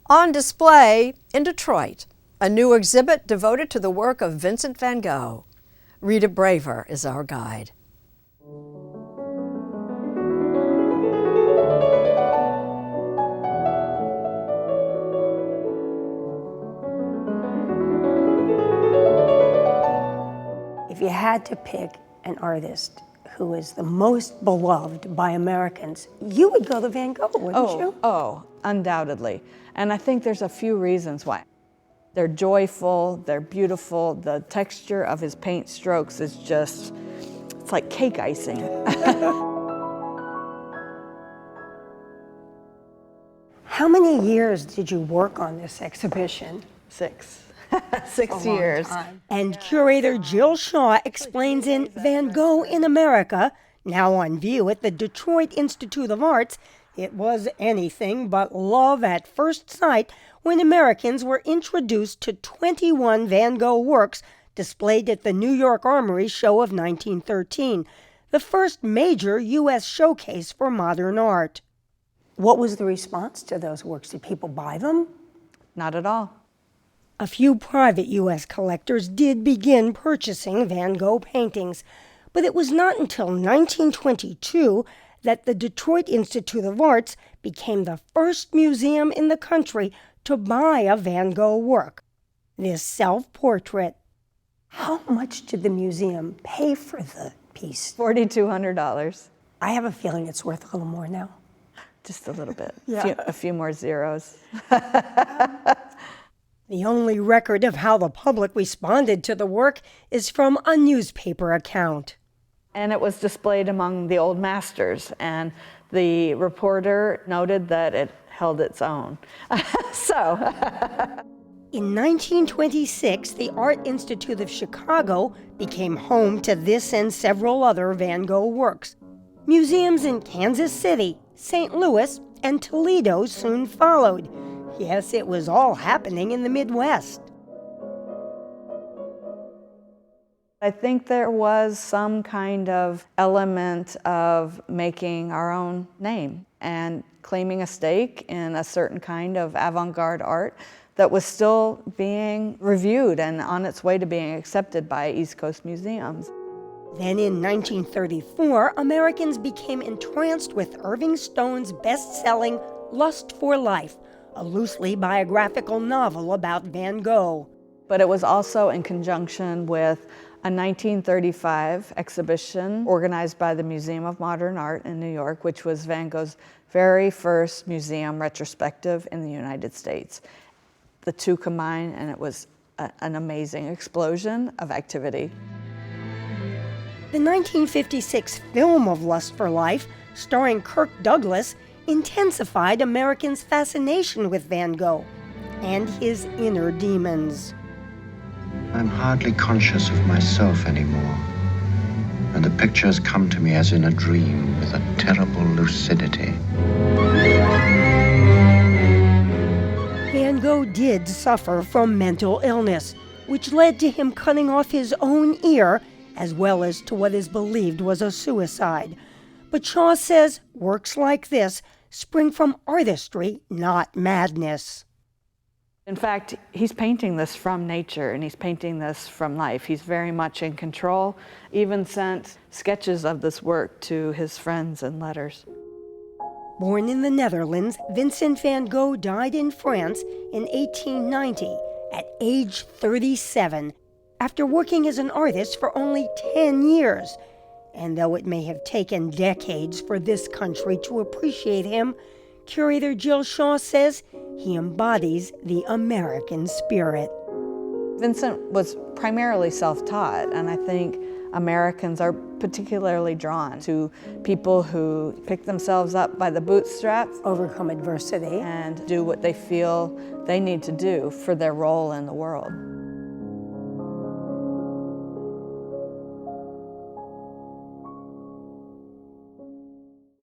On display in Detroit, a new exhibit devoted to the work of Vincent Van Gogh. Rita Braver is our guide. If you had to pick an artist who is the most beloved by Americans, you would go to Van Gogh, wouldn't you? Oh, undoubtedly. And I think there's a few reasons why. They're joyful, they're beautiful, the texture of his paint strokes is just, it's like cake icing. How many years did you work on this exhibition? 6 years. And curator Jill Shaw explains in Van Gogh in America, now on view at the Detroit Institute of Arts, it was anything but love at first sight when Americans were introduced to 21 Van Gogh works displayed at the New York Armory show of 1913, the first major U.S. showcase for modern art. What was the response to those works? Did people buy them? Not at all. A few private U.S. collectors did begin purchasing Van Gogh paintings, but it was not until 1922 that the Detroit Institute of Arts became the first museum in the country to buy a Van Gogh work, this self-portrait. How much did the museum pay for the piece? $4,200. I have a feeling it's worth a little more now. Just a little bit, Yeah. a few more zeros. The only record of how the public responded to the work is from a newspaper account. And it was displayed among the old masters, and the reporter noted that it held its own. In 1926, the Art Institute of Chicago became home to this and several other Van Gogh works. Museums in Kansas City, St. Louis, and Toledo soon followed. Yes, it was all happening in the Midwest. I think there was some kind of element of making our own name and claiming a stake in a certain kind of avant-garde art that was still being reviewed and on its way to being accepted by East Coast museums. Then in 1934, Americans became entranced with Irving Stone's best-selling Lust for Life, a loosely biographical novel about Van Gogh. But it was also in conjunction with a 1935 exhibition organized by the Museum of Modern Art in New York, which was Van Gogh's very first museum retrospective in the United States. The two combined, and it was an amazing explosion of activity. The 1956 film of Lust for Life, starring Kirk Douglas, intensified Americans' fascination with Van Gogh and his inner demons. I'm hardly conscious of myself anymore, and the pictures come to me as in a dream with a terrible lucidity. Van Gogh did suffer from mental illness, which led to him cutting off his own ear, as well as to what is believed was a suicide. But Shaw says works like this spring from artistry, not madness. In fact, he's painting this from nature and he's painting this from life. He's very much in control, even sent sketches of this work to his friends in letters. Born in the Netherlands, Vincent Van Gogh died in France in 1890 at age 37, after working as an artist for only 10 years. And though it may have taken decades for this country to appreciate him, curator Jill Shaw says he embodies the American spirit. Vincent was primarily self-taught, and I think Americans are particularly drawn to people who pick themselves up by the bootstraps, Overcome adversity, and do what they feel they need to do for their role in the world.